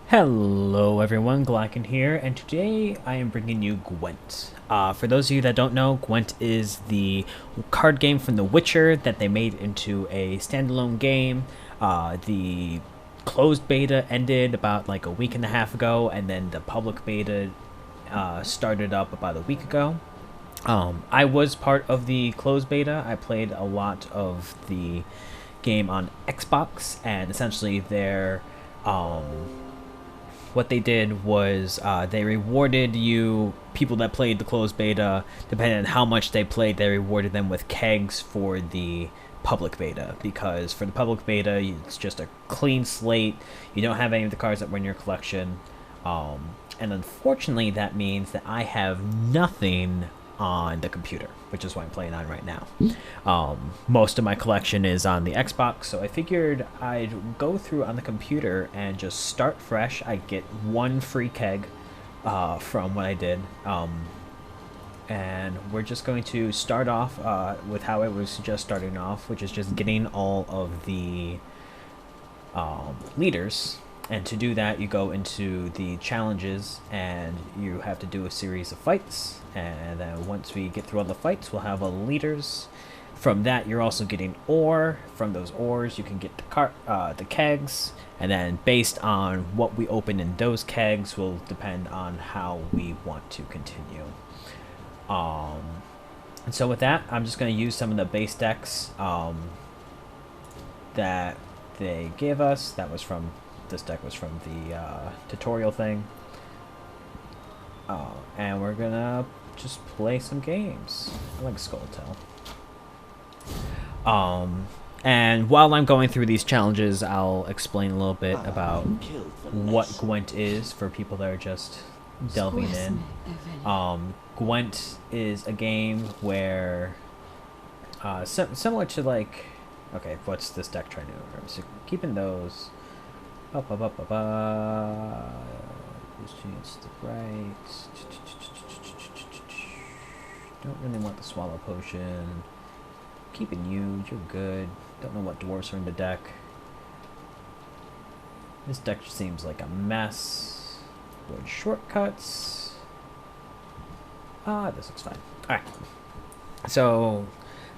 Hello everyone, Glieken here, and today I am bringing you Gwent. For those of you that don't know, Gwent is the card game from The Witcher that they made into a standalone game. The closed beta ended about like a week and a half ago, and then the public beta started up about a week ago. I was part of the closed beta. I played a lot of the game on Xbox, and essentially what they did was they rewarded people that played the closed beta, depending on how much they played, they rewarded them with kegs for the public beta, because for the public beta it's just a clean slate. You don't have any of the cards that were in your collection, and unfortunately that means that I have nothing on the computer, which is what I'm playing on right now. Most of my collection is on the Xbox, so I figured I'd go through on the computer and just start fresh. I get one free keg from what I did, and we're just going to start off with how I was just starting off, which is just getting all of the leaders. And to do that, you go into the challenges, and you have to do a series of fights. And then once we get through all the fights, we'll have all the leaders. From that, you're also getting ore. From those ores, you can get the kegs. And then based on what we open in those kegs will depend on how we want to continue. And so with that, I'm just going to use some of the base decks that they gave us. This deck was from the tutorial thing. And we're gonna just play some games. I like Skulltail. And while I'm going through these challenges, I'll explain a little bit about what Gwent is for people that are just delving in. Gwent is a game where, similar to like, okay, what's this deck trying to do? So keeping those. This chance to the right. Don't really want the swallow potion. Keeping you, you're good. Don't know what dwarves are in the deck. This deck seems like a mess. Avoid shortcuts. This looks fine. Alright. So,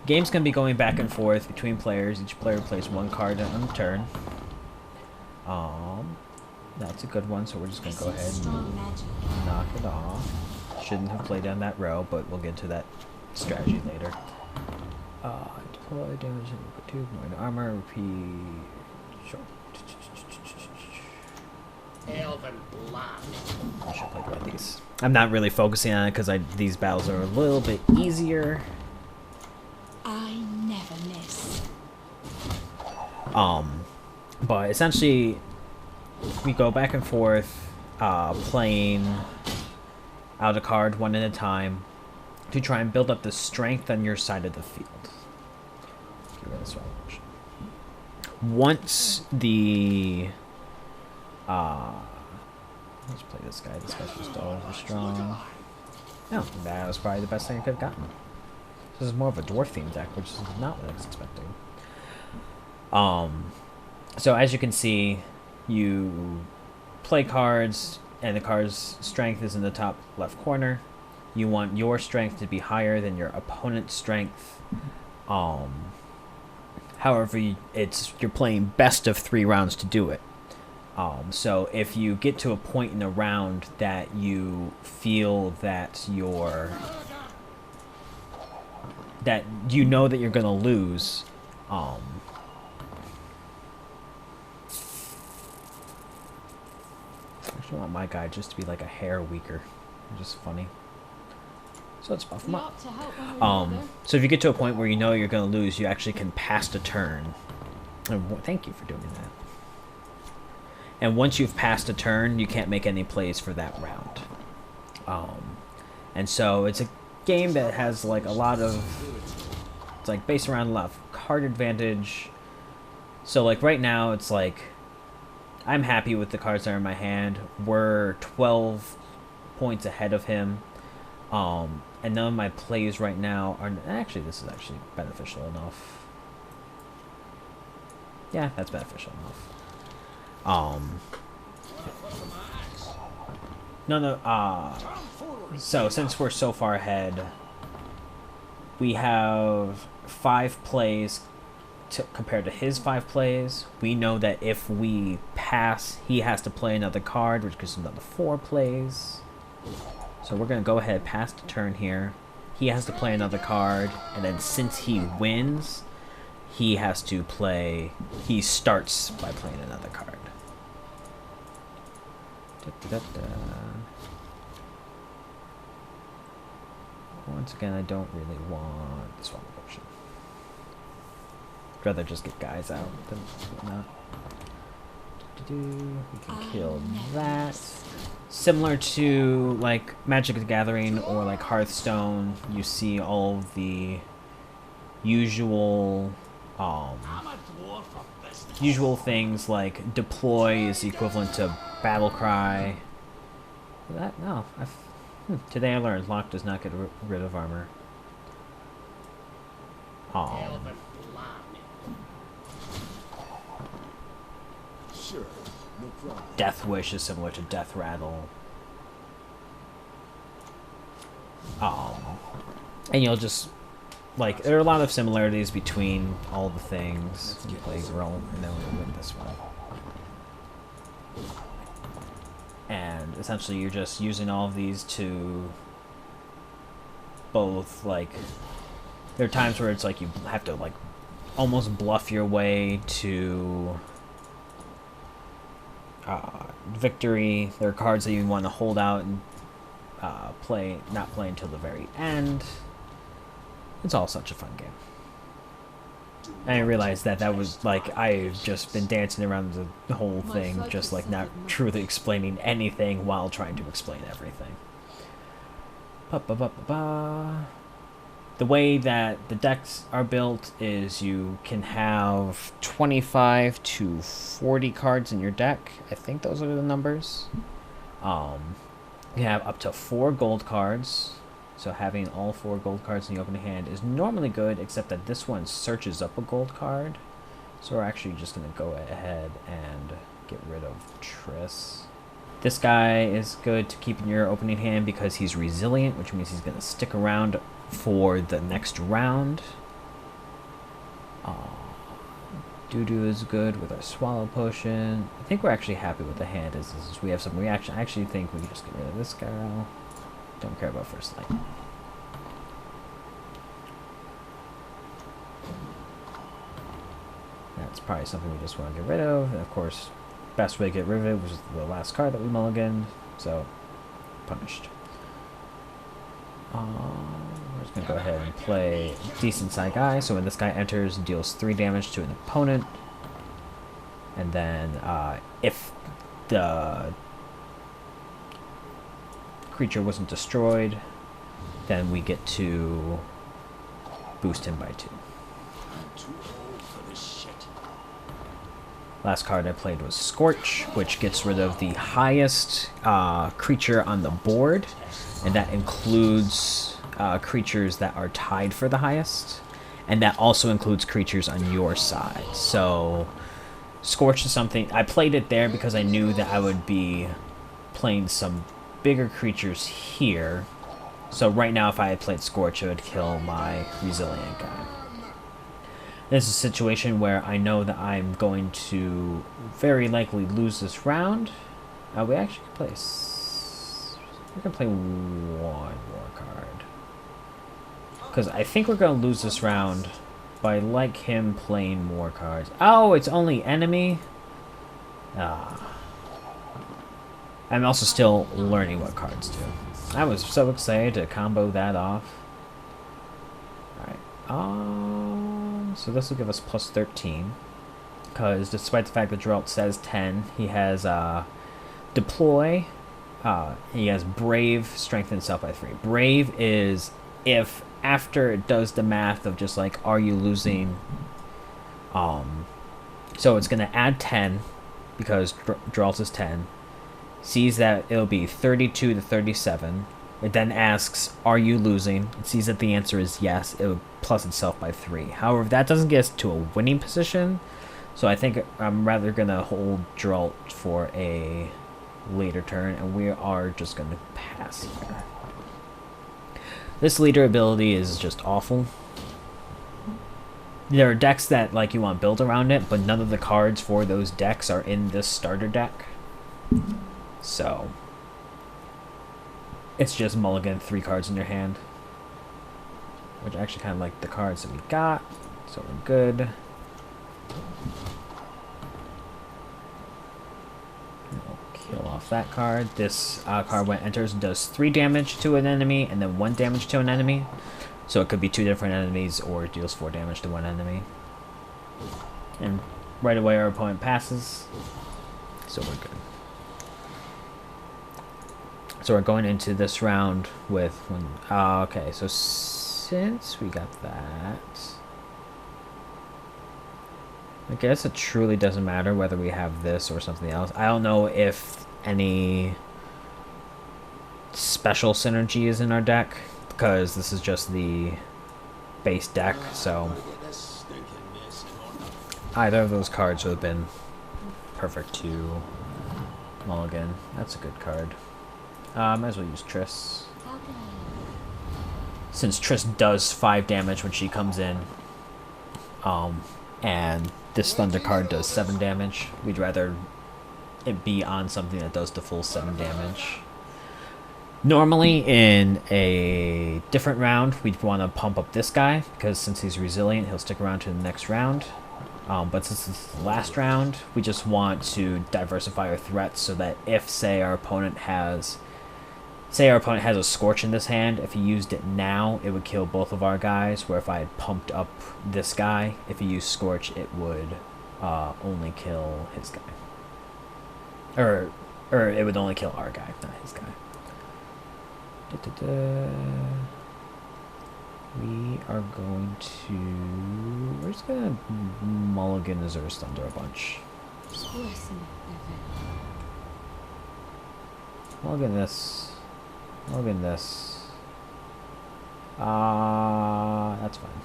game's gonna be going back and forth between players. Each player plays one card on a turn. That's a good one, so we're just gonna go ahead and knock it off. Shouldn't have played down that row, but we'll get to that strategy later. Deploy damage and 2 more armor, repeat. Sure. Elven blood. I should play one of these. I'm not really focusing on it because these battles are a little bit easier. I never miss. But essentially, we go back and forth, playing out a card one at a time to try and build up the strength on your side of the field. Once the let's play this guy. This guy's just all over strong. No, that was probably the best thing I could have gotten. This is more of a dwarf themed deck, which is not what I was expecting. So as you can see, you play cards, and the card's strength is in the top left corner. You want your strength to be higher than your opponent's strength. However, you're playing best of 3 rounds to do it. So if you get to a point in the round that you feel that that you know that you're gonna lose, I actually want my guy just to be like a hair weaker. Just funny. So let's buff him up. So if you get to a point where you know you're going to lose, you actually can pass the turn. And thank you for doing that. And once you've passed a turn, you can't make any plays for that round. And so it's a game that has like a lot of, it's like based around a lot of card advantage. So like right now, it's like, I'm happy with the cards that are in my hand. We're 12 points ahead of him. And none of my plays right now are... Actually, this is actually beneficial enough. Yeah, that's beneficial enough. none of so since we're so far ahead, we have 5 plays compared to his 5 plays. We know that if we pass, he has to play another card, which gives him another 4 plays. So we're gonna go ahead pass the turn here. He has to play another card, and then since he wins, he has to play. He starts by playing another card. Once again, I don't really want this one option. I'd rather just get guys out than whatnot. We can kill that. Similar to like Magic the Gathering or like Hearthstone, you see all of the usual things like deploy is equivalent to battle cry. That no. Today I learned lock does not get rid of armor. Elven blood. Sure, no problem. Death Wish is similar to Death Rattle. And you'll just like there are a lot of similarities between all the things. You play roll and then we win this one. And essentially you're just using all of these to both like there are times where it's like you have to like almost bluff your way to victory. There are cards that you want to hold out and not play until the very end. It's all such a fun game. And I realized that was like I've just been dancing around the whole thing, just like not truly explaining anything while trying to explain everything. The way that the decks are built is you can have 25 to 40 cards in your deck. I think those are the numbers. You have up to 4 gold cards. So having all 4 gold cards in the opening hand is normally good, except that this one searches up a gold card. So we're actually just going to go ahead and get rid of Triss. This guy is good to keep in your opening hand because he's resilient, which means he's going to stick around for the next round. Doo-doo is good with our Swallow Potion. I think we're actually happy with the hand. We have some reaction. I actually think we can just get rid of this guy. Don't care about First Light. That's probably something we just want to get rid of. And of course, best way to get rid of it was the last card that we mulliganed. So, punished. We're just going to go ahead and play decent side guy. So when this guy enters, deals 3 damage to an opponent. And then if the creature wasn't destroyed, then we get to boost him by 2. I'm too old for this shit. Last card I played was Scorch, which gets rid of the highest creature on the board, and that includes creatures that are tied for the highest, and that also includes creatures on your side. So Scorch is something I played it there because I knew that I would be playing some bigger creatures here. So right now if I had played Scorch, it would kill my resilient guy. This is a situation where I know that I'm going to very likely lose this round. We actually can play we're gonna play 1 more card because I think we're gonna lose this round, but I like him playing more cards. Oh, it's only enemy. I'm also still learning what cards do. I was so excited to combo that off. Alright. So this will give us plus 13. Because despite the fact that Geralt says 10, he has Deploy. He has Brave, strengthen itself by 3. Brave is if after it does the math of just like, are you losing? So it's going to add 10 because Geralt is 10. Sees that it'll be 32 to 37. It then asks, are you losing? It sees that the answer is yes. It would plus itself by 3. However, that doesn't get us to a winning position. So I think I'm rather going to hold Geralt for a later turn, and we are just going to pass here. This leader ability is just awful. There are decks that like you want to build around it, but none of the cards for those decks are in this starter deck. So it's just mulligan 3 cards in your hand, which I actually kind of like the cards that we got, so we're good. We'll kill off that card. This card, when it enters, does 3 damage to an enemy and then 1 damage to an enemy. So it could be 2 different enemies, or it deals 4 damage to 1 enemy. And right away our opponent passes, so we're good. So we're going into this round with one. Okay, so since we got that, I guess it truly doesn't matter whether we have this or something else. I don't know if any special synergy is in our deck, because this is just the base deck, so either of those cards would have been perfect to mulligan. That's a good card. Might as well use Triss, since Triss does 5 damage when she comes in, and this Thunder card does 7 damage. We'd rather it be on something that does the full 7 damage. Normally, in a different round, we'd want to pump up this guy, because since he's resilient, he'll stick around to the next round. But since it's the last round, we just want to diversify our threats so that if, say, our opponent has a Scorch in this hand, if he used it now, it would kill both of our guys, where if I had pumped up this guy, if he used Scorch, it would only kill his guy. Or it would only kill our guy, not his guy. We are going to... We're just going to mulligan Azur's Thunder a bunch. Mulligan this. Mulligan this. That's fine.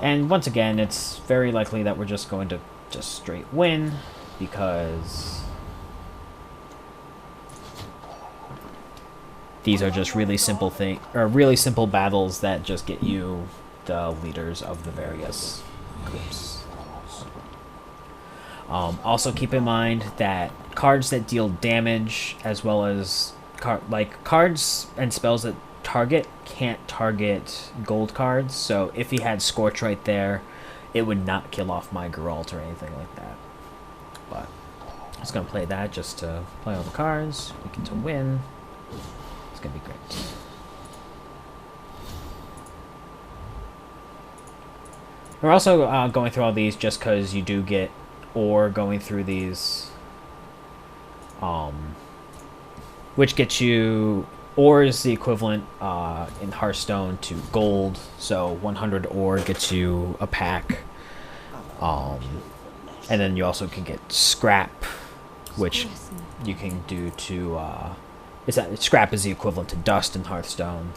And once again, it's very likely that we're just going to just straight win, because these are just really simple really simple battles that just get you the leaders of the various groups. Also keep in mind that cards that deal damage, as well as cards and spells that target, can't target gold cards. So if he had Scorch right there, it would not kill off my Geralt or anything like that. But I'm just gonna play that just to play all the cards. We get to win. It's gonna be great. We're also going through all these just because you do get ore going through these, which gets you... Ore is the equivalent in Hearthstone to gold, so 100 ore gets you a pack. And then you also can get scrap, which you can do to... scrap is the equivalent to dust in Hearthstone,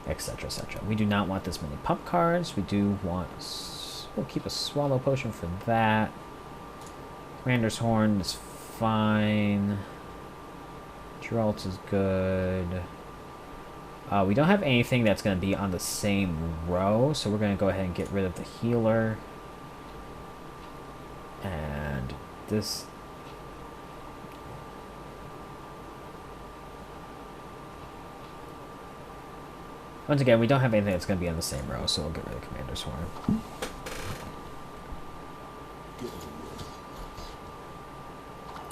etc., etc. We do not want this many pump cards. We do want... We'll keep a Swallow Potion for that. Commander's Horn is fine. Geralt is good. We don't have anything that's going to be on the same row, so we're going to go ahead and get rid of the healer. And this... Once again, we don't have anything that's going to be on the same row, so we'll get rid of Commander's Horn.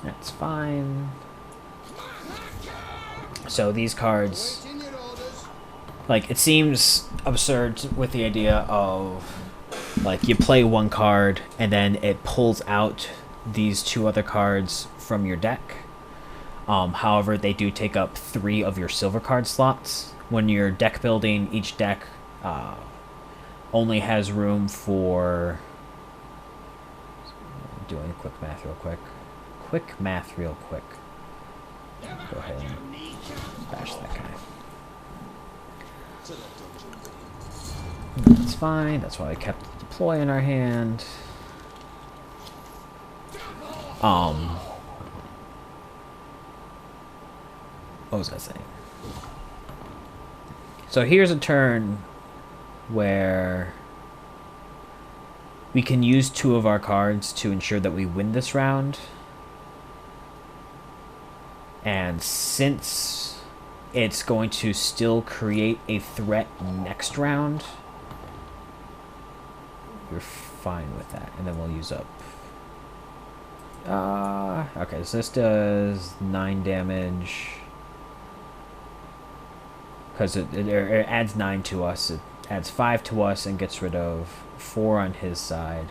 That's fine. So these cards, like, it seems absurd with the idea of, like, you play one card and then it pulls out these 2 other cards from your deck. However, they do take up 3 of your silver card slots. When you're deck building, each deck only has room for... Doing quick math real quick. Go ahead and bash that guy. That's fine. That's why I kept the deploy in our hand. What was I saying? So here's a turn where we can use 2 of our cards to ensure that we win this round. And since it's going to still create a threat next round, we're fine with that. And then we'll use up. Okay, so this does 9 damage. Because it adds 9 to us. It adds 5 to us and gets rid of 4 on his side.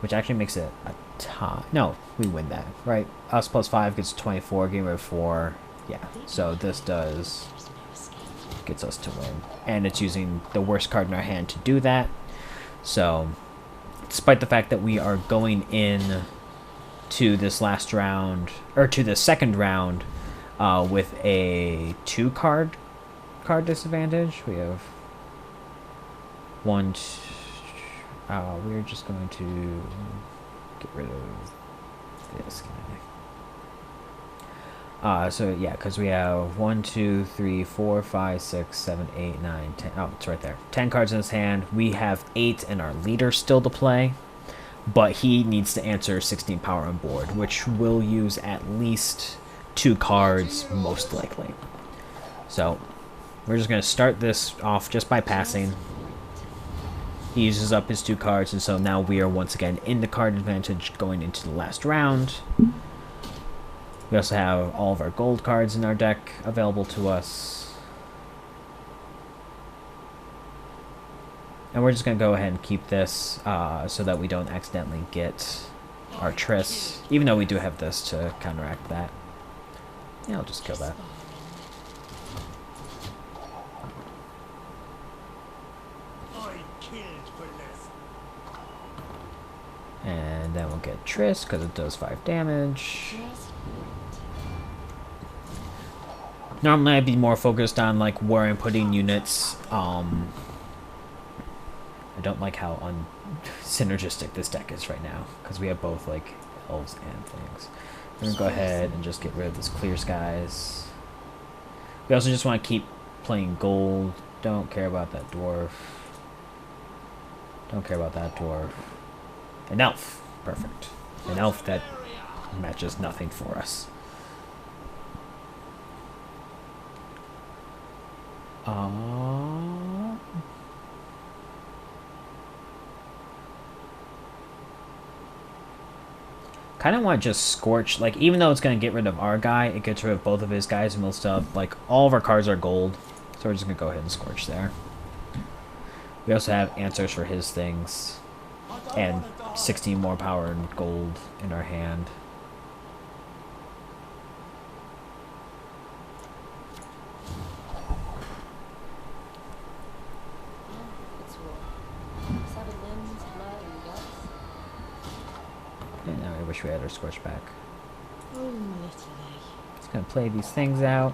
Which actually makes it a tie. No, we win that, right? Us plus 5 gets 24, getting rid of 4. Yeah, so this gets us to win. And it's using the worst card in our hand to do that. So, despite the fact that we are going in to this last round, or to the second round, with a 2 card disadvantage. We have 1. We're just going to get rid of this guy. So yeah, because we have 1, 2, 3, 4, 5, 6, 7, 8, 9, 10. Oh, it's right there. 10 cards in his hand. We have 8 and our leader still to play. But he needs to answer 16 power on board, which will use at least 2 cards, most likely. So, we're just going to start this off just by passing. He uses up his 2 cards, and so now we are once again in the card advantage going into the last round. We also have all of our gold cards in our deck available to us. And we're just going to go ahead and keep this so that we don't accidentally get our Triss, even though we do have this to counteract that. Yeah, I'll just kill that. And then we'll get Triss because it does 5 damage. Normally I'd be more focused on like where I'm putting units. I don't like how synergistic this deck is right now, because we have both like elves and things. We're gonna go ahead and just get rid of this clear skies. We also just want to keep playing gold. Don't care about that dwarf. Don't care about that dwarf. An elf. Perfect. An elf that matches nothing for us. Kind of want to just Scorch, like, even though it's going to get rid of our guy, it gets rid of both of his guys and we'll still have, like, all of our cards are gold. So we're just going to go ahead and Scorch there. We also have answers for his things. And 16 more power and gold in our hand. And now I wish we had our Scorch back. Just gonna play these things out.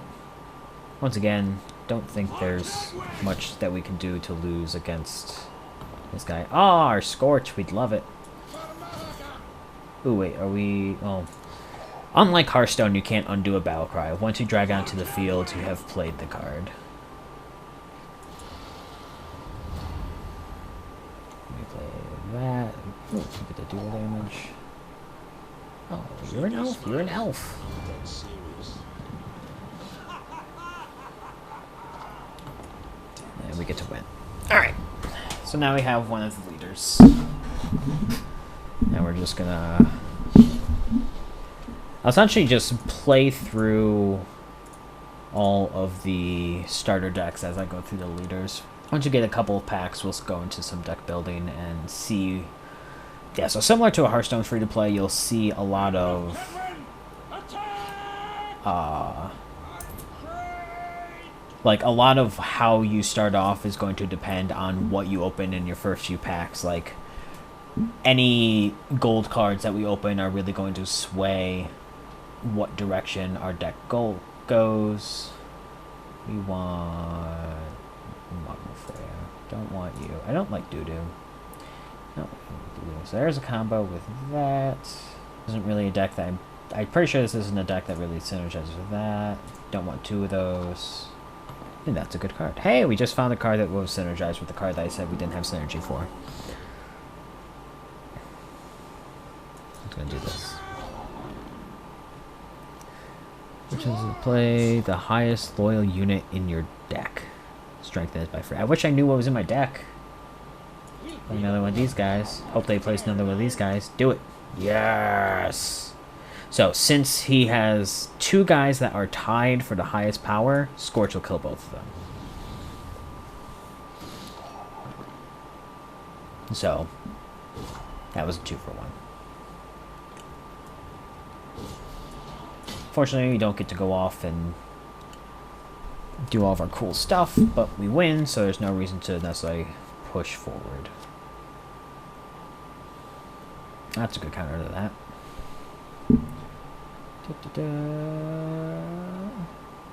Once again, don't think there's much that we can do to lose against this guy. Oh, our Scorch, we'd love it. Ooh, wait, are we... Oh. Unlike Hearthstone, you can't undo a battle cry. Once you drag onto the field, you have played the card. Let me play that. Ooh, get the dual damage. Oh, you're an elf. You're an elf. And we get to win. Alright. So now we have one of the leaders. And we're just gonna... I'll essentially just play through all of the starter decks as I go through the leaders. Once you get a couple of packs, we'll go into some deck building and see... Yeah, so similar to a Hearthstone free-to-play, you'll see a lot of... like, a lot of how you start off is going to depend on what you open in your first few packs. Like, any gold cards that we open are really going to sway what direction our deck goes. We want Freya. Don't want you. I don't like Doo-Doo. No. So there's a combo with that. Isn't really a deck that I'm pretty sure this isn't a deck that really synergizes with that. Don't want two of those. And that's a good card. Hey, we just found a card that was synergized with the card that I said we didn't have synergy for. I'm gonna do this. Which is to play the highest loyal unit in your deck. Strengthened by free. I wish I knew what was in my deck. Play another one of these guys. Hope they place another one of these guys. Do it. Yes! So, since he has two guys that are tied for the highest power, Scorch will kill both of them. So, that was a 2-for-1. Fortunately, we don't get to go off and do all of our cool stuff, but we win, so there's no reason to necessarily push forward. That's a good counter to that.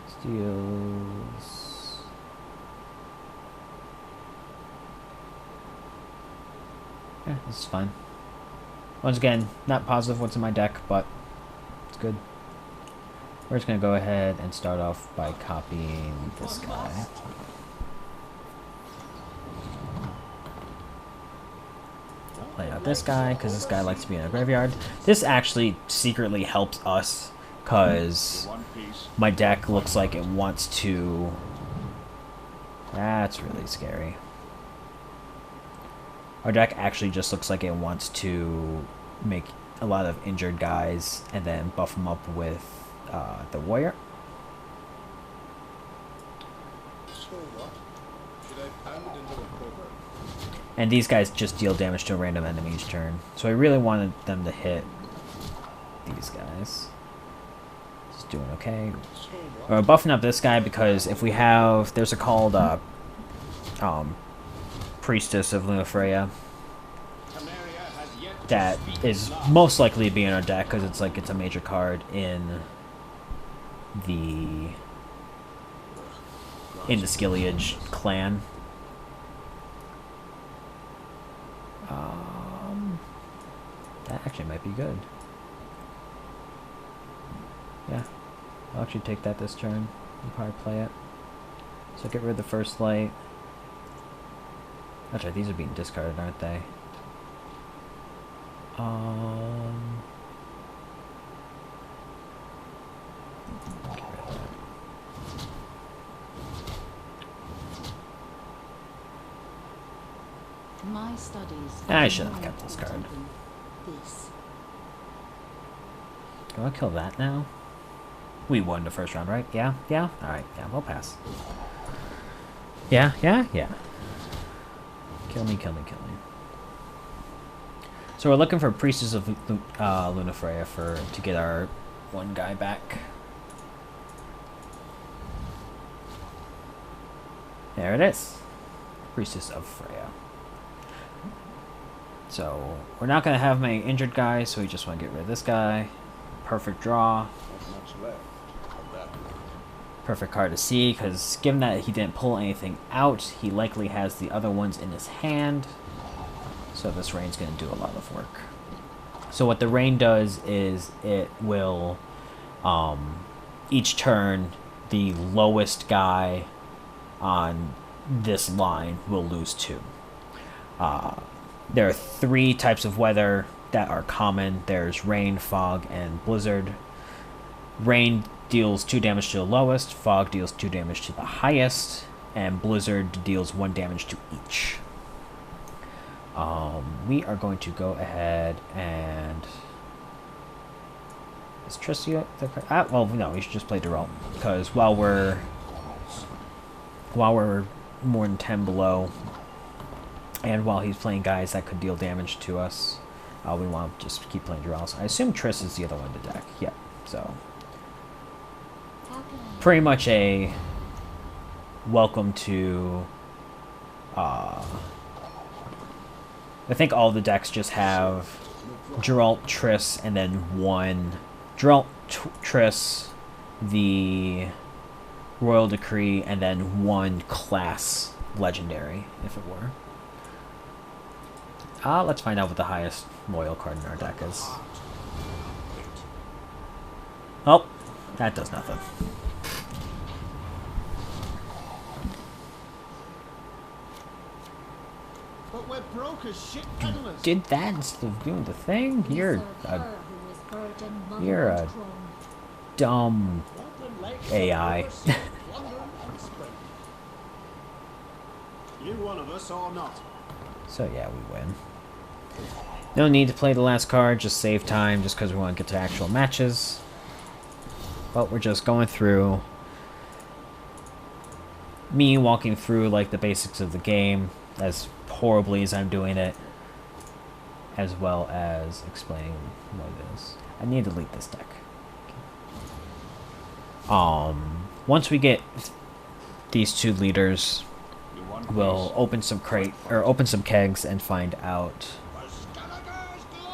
Steals. Yeah, this is fine. Once again, not positive what's in my deck, but it's good. We're just going to go ahead and start off by copying this guy. Play out this guy, because this guy likes to be in a graveyard. This actually secretly helps us, because my deck looks like it wants to... That's really scary. Our deck actually just looks like it wants to make a lot of injured guys, and then buff them up with the warrior. So what? Should I pound it into the cover? And these guys just deal damage to a random enemy each turn. So I really wanted them to hit these guys. Just doing okay. We're buffing up this guy because if we have... There's a called Priestess of Lunafreya that is most likely to be in our deck because it's like it's a major card in the Skilliage clan. That actually might be good. Yeah, I'll actually take that this turn. I'll probably play it. So get rid of the first light. That's right, these are being discarded, aren't they? Get rid of that. My studies. I should have kept this card. This. Do I kill that now? We won the first round, right? Yeah? Yeah? Alright, yeah, we'll pass. Yeah? Yeah? Yeah. Kill me, kill me, kill me. So we're looking for Priestess of Lunafreya to get our one guy back. There it is. Priestess of Freya. So we're not going to have many injured guys, so we just want to get rid of this guy. Perfect draw. Not much left of that. Perfect card to see, because given that he didn't pull anything out, he likely has the other ones in his hand. So this rain's going to do a lot of work. So what the rain does is it will, each turn, the lowest guy on this line will lose 2. There are 3 types of weather that are common. There's rain, fog, and blizzard. Rain deals 2 damage to the lowest, fog deals 2 damage to the highest, and blizzard deals 1 damage to each. We are going to go ahead and... Is Tricia the... well, no, we should just play Durrell, because while we're more than 10 below, and while he's playing guys that could deal damage to us, we want to just keep playing Durrell. I assume Triss is the other one to deck. Yeah, so... Pretty much a welcome to... I think all the decks just have Geralt, Triss, and then one... Geralt, Triss, the Royal Decree, and then one class legendary, if it were. Let's find out what the highest loyal card in our deck is. Oh, that does nothing. But we're broke as shit peddlers. Did that instead of doing the thing? You're a you're a dumb AI. You one of us or not? So yeah, we win. No need to play the last card, just save time, just because we want to get to actual matches. But we're just going through. Me walking through like the basics of the game, as horribly as I'm doing it, as well as explaining what it is. I need to delete this deck. Once we get these two leaders, we'll open some kegs and find out,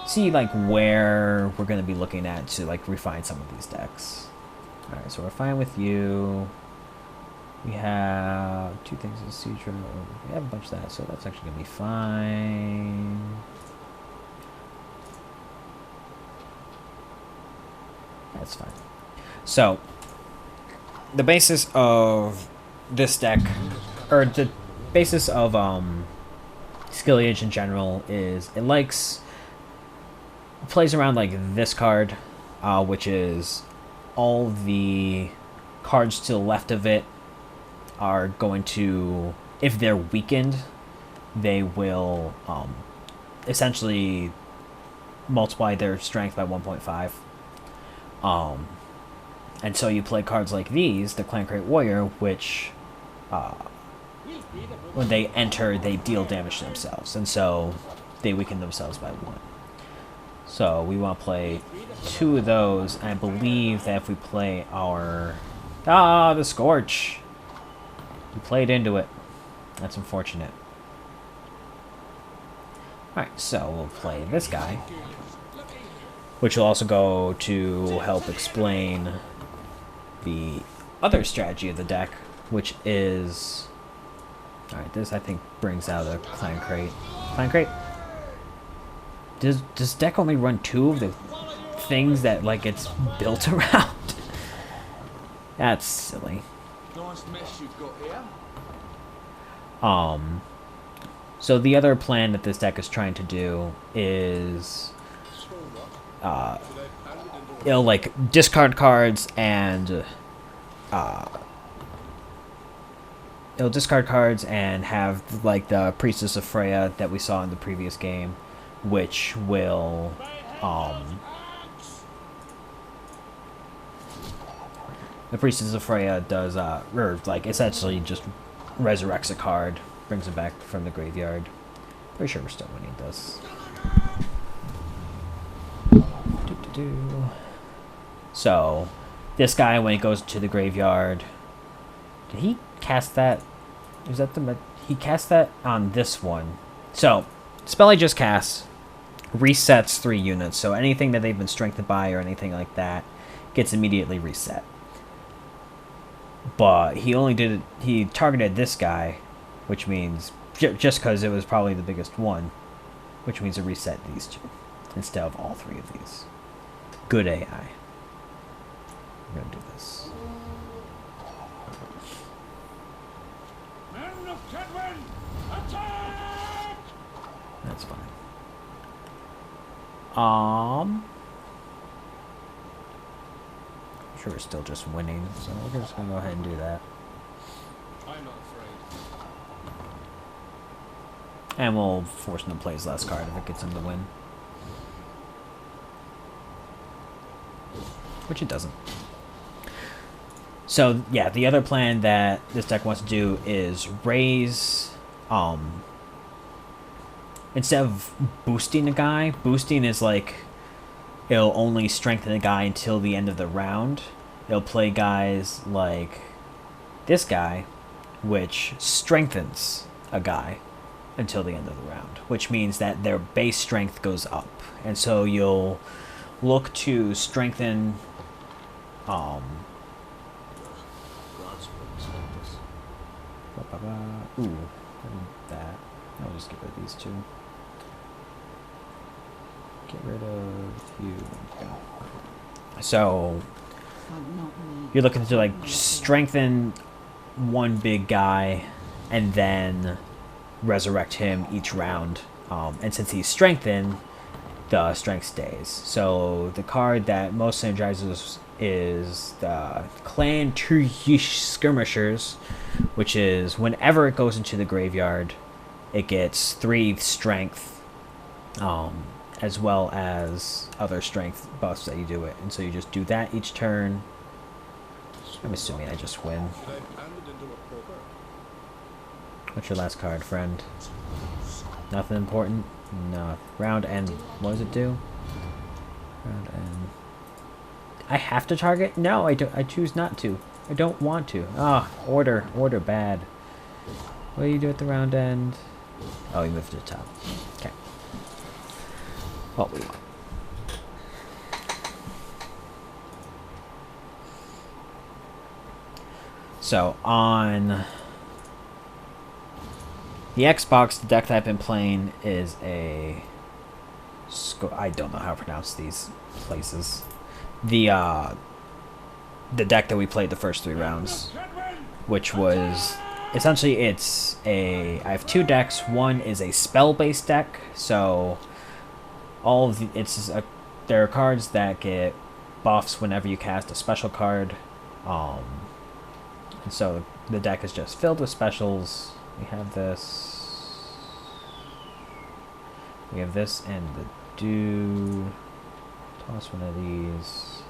see like where we're gonna be looking at to like refine some of these decks. All right, so we're fine with you. We have two things in Sutra. We have a bunch of that, so that's actually gonna be fine. That's fine. So the basis of this deck, or the basis of Skilliage in general, is it plays around like this card, which is all the cards to the left of it are going to, if they're weakened, they will essentially multiply their strength by 1.5. And so you play cards like these, the Clan Crate Warrior, which when they enter, they deal damage to themselves, and so they weaken themselves by 1. So we want to play 2 of those, and I believe that if we play our... the Scorch! We played into it. That's unfortunate. Alright, so we'll play this guy, which will also go to help explain the other strategy of the deck, which is... Alright, this I think brings out a Clan Crate. Clan Crate? Does deck only run 2 of the things that like it's built around? That's silly. Nice mess you've got here. So the other plan that this deck is trying to do is it'll like discard cards and it'll discard cards and have like the Priestess of Freya that we saw in the previous game, which will the Priestess of Freya does or like essentially just resurrects a card, brings it back from the graveyard. Pretty sure we're still winning this. So this guy, when he goes to the graveyard, did he cast that? Is that the... He cast that on this one. So, spell he just casts resets 3 units. So anything that they've been strengthened by or anything like that gets immediately reset. But he only did it... He targeted this guy, which means... just because it was probably the biggest one. Which means to reset these 2 instead of all 3 of these. Good AI. We're going to do this. Men of Gwent, attack! That's fine. Sure, we're still just winning, so we're just gonna go ahead and do that. I'm not afraid. And we'll force him to play his last card if it gets him to win. Which it doesn't. So, yeah, the other plan that this deck wants to do is raise, instead of boosting a guy, boosting is like, it'll only strengthen a guy until the end of the round. It'll play guys like this guy, which strengthens a guy until the end of the round, which means that their base strength goes up. And so you'll look to strengthen, ooh, that. I'll just get rid of these 2. Get rid of you. So But not me. you're looking to like strengthen one big guy and then resurrect him each round. And since he's strengthened, the strength stays. So the card that most synergizes is the Clan Turyish Skirmishers, which is whenever it goes into the graveyard, it gets 3 strength, as well as other strength buffs that you do it. And so you just do that each turn. I'm assuming I just win. Should I pound it into a poker? What's your last card, friend? Nothing important? No. Round end. What does it do? Round end. I have to target? No, I don't. I choose not to. I don't want to. Ah, order. Order bad. What do you do at the round end? Oh, you move to the top. Okay. What we want. So, on the Xbox, the deck that I've been playing is a... I don't know how to pronounce these places. The deck that we played the first 3 rounds, which was... Essentially, it's a... I have 2 decks. One is a spell-based deck, so... all of the... there are cards that get buffs whenever you cast a special card. And so the deck is just filled with specials. We have this. We have this and the do. Toss one of these.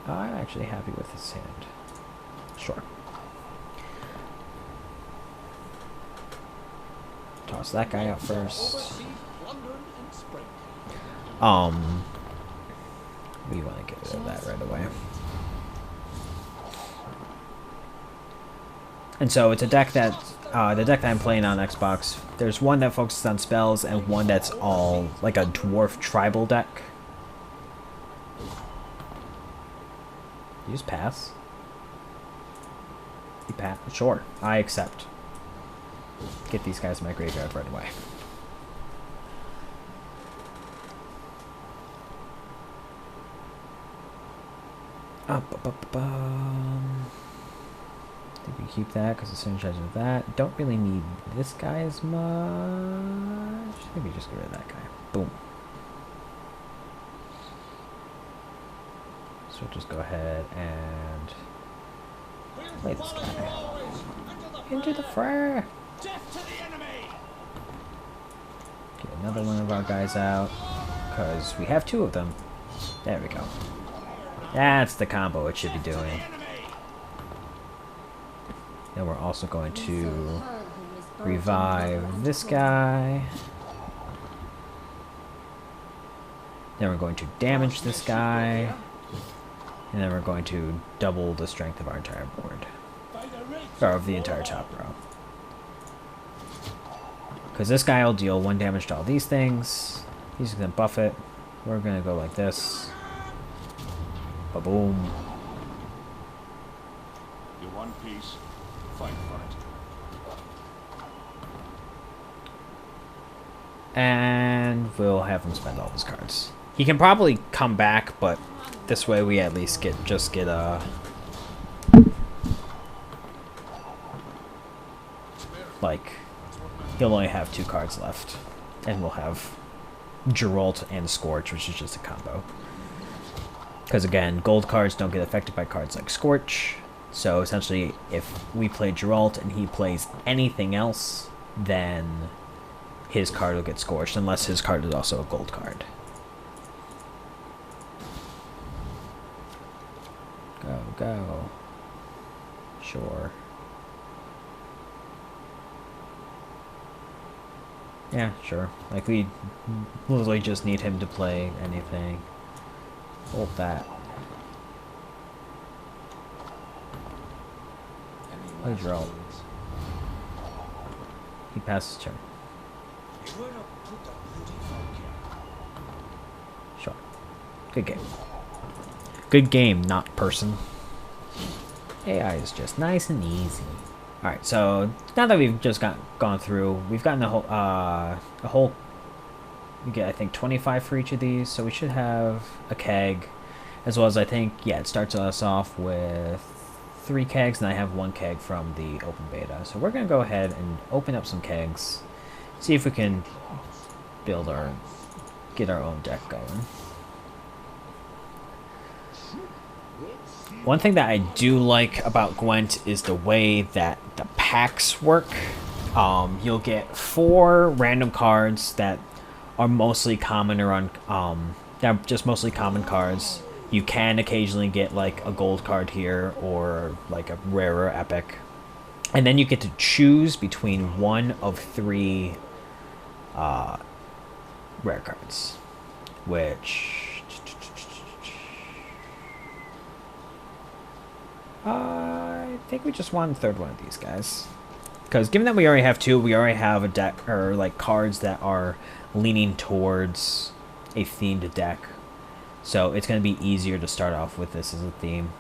I'm actually happy with this hand. Sure. Toss that guy out first. Oversea, plundered, and spread. We want to get rid of that right away. And so it's a deck that, the deck that I'm playing on Xbox, there's one that focuses on spells and one that's all like a dwarf tribal deck. You just pass? You pass? Sure, I accept. Get these guys in my graveyard right away. I think we keep that because it's in charge of that. Don't really need this guy as much. I think we just get rid of that guy. Boom. So we'll just go ahead and play this guy. Into the fray! Get another one of our guys out. Because we have 2 of them. There we go. That's the combo it should be doing. Then we're also going to revive this guy. Then we're going to damage this guy. And then we're going to double the strength of our entire board. Or of the entire top row. Because this guy will deal 1 damage to all these things. He's going to buff it. We're going to go like this. Ba-boom. You want peace? Fight for it. And we'll have him spend all his cards. He can probably come back, but this way we at least get like, he'll only have 2 cards left. And we'll have Geralt and Scorch, which is just a combo. Because again, gold cards don't get affected by cards like Scorch. So essentially, if we play Geralt and he plays anything else, then his card will get scorched, unless his card is also a gold card. Go, go. Sure. Yeah, sure. Like, we literally just need him to play anything. Hold that. Play Geralt. He passes turn. Sure. Good game. Good game, not person. AI is just nice and easy. Alright, so now that we've just gone through, we've gotten a whole We get, I think, 25 for each of these, so we should have a keg, as well as, I think, yeah, it starts us off with 3 kegs, and I have 1 keg from the open beta. So we're going to go ahead and open up some kegs, see if we can get our own deck going. One thing that I do like about Gwent is the way that the packs work. You'll get 4 random cards that are mostly common or they're just mostly common cards. You can occasionally get like a gold card here or like a rarer epic. And then you get to choose between 1 of 3 rare cards, which I think we just won the 3rd one of these guys. Because given that we already have 2, we already have a deck, or like cards that are leaning towards a themed deck. So it's going to be easier to start off with this as a theme.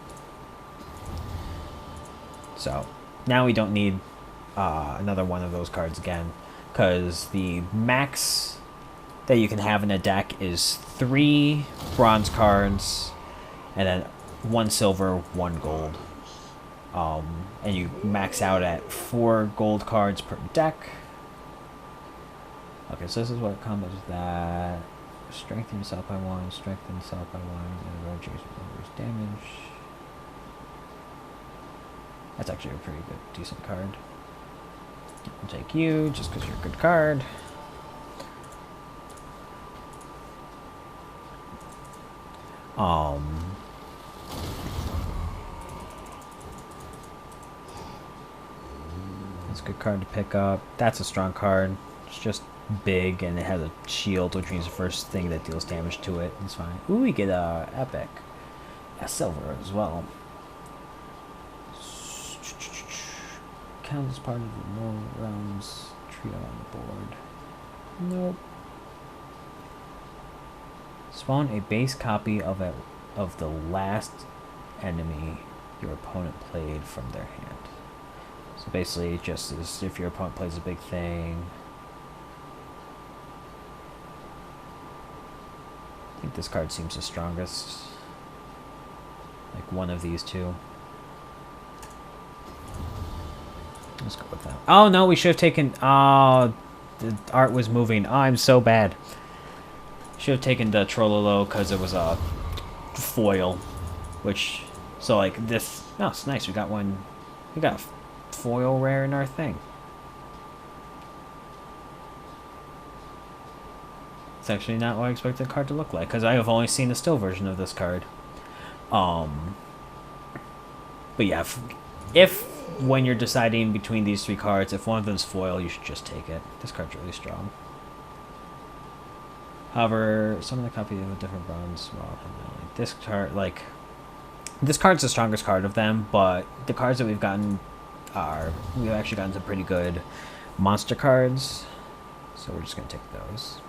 So now we don't need another one of those cards again. Because the max that you can have in a deck is 3 bronze cards and then 1 silver, 1 gold. And you max out at 4 gold cards per deck. Okay, so this is what combos with that. Strengthen yourself by 1, strengthen yourself by 1, and roll change reduce damage. That's actually a pretty good, decent card. I'll take you, just because you're a good card. That's a good card to pick up. That's a strong card. It's just big and it has a shield, which means the first thing that deals damage to it is fine. Ooh, we get a epic. A silver as well. Count as part of the lower realms trio on the board. Nope. Spawn a base copy of the last enemy your opponent played from their hand. So basically, just as if your opponent plays a big thing. I think this card seems the strongest. Like one of these 2. Let's go with that. Oh no, we should have taken. Oh, the art was moving. Oh, I'm so bad. Should have taken the Trollolo because it was a foil, which so like this. Oh, it's nice. We got one. We got a foil rare in our thing. It's actually not what I expected the card to look like because I have only seen the still version of this card. But yeah, if when you're deciding between these 3 cards, if one of them's foil, you should just take it. This card's really strong. However, some of the copies have a different bronze. Well, this card, like, this card's the strongest card of them, but the cards that we've gotten we've actually gotten some pretty good monster cards. So we're just gonna take those.